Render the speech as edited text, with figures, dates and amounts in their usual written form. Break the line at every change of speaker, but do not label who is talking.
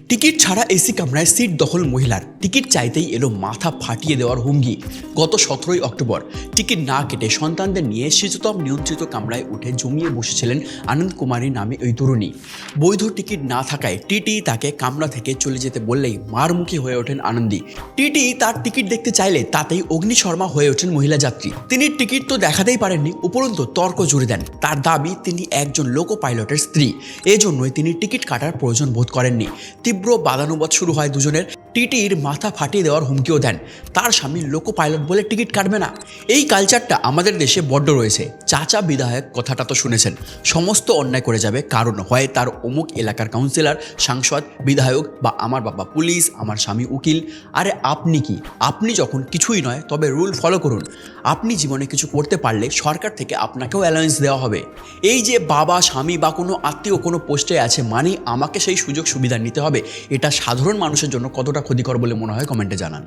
Ticket ছাড়া AC কামরায় seat দখল মহিলার, টিকিট চাইতেই এলো মাথা ফাটিয়ে দেওয়ার হুমকি। গত 17ই অক্টোবর টিকিট না কেটে সন্তানদের নিয়ে শীততাপ নিয়ন্ত্রিত কামরায় উঠে জমিয়ে বসেছিলেন আনন্দ কুমারী নামে ওই তরুণী। বৈধ টিকিট না থাকায় টিটি তাকে কামরা থেকে চলে যেতে বললেই মারমুখী হয়ে ওঠেন আনন্দী। টিটি তার টিকিট দেখতে চাইলে তাতেই অগ্নিশর্মা হয়ে ওঠেন মহিলা যাত্রী। তিনি টিকিট তো দেখাতেই পারেননি, উপরন্তু তর্ক জুড়ে দেন। তার দাবি তিনি একজন লোকো পাইলটের স্ত্রী, এজন্যই তিনি টিকিট কাটার প্রয়োজন বোধ করেননি। তীব্র বাদানুবাদ শুরু হয় দুজনের। টিটির মাথা ফাটিয়ে দেওয়ার হুমকিও দেন, তার স্বামী লোকো পাইলট বলে টিকিট কাটবে না। এই কালচারটা আমাদের দেশে বড্ড রয়েছে। চাচা বিধায়ক কথাটা তো শুনেছেন, সমস্ত অন্যায় করে যাবে কারণ হয় তার অমুক এলাকার কাউন্সিলর, সাংসদ, বিধায়ক বা আমার বাবা পুলিশ, আমার স্বামী উকিল। আরে আপনি কি? আপনি যখন কিছুই নয় তবে রুল ফলো করুন। আপনি জীবনে কিছু করতে পারলে সরকার থেকে আপনাকেও অ্যালাউন্স দেওয়া হবে। এই যে বাবা, স্বামী বা কোনো আত্মীয় কোনো পোস্টে আছে মানে আমাকে সেই সুযোগ সুবিধা নিতে হবে, এটা সাধারণ মানুষের জন্য কতটা ক্ষতিকর বলে মনে হয় কমেন্টে জানান।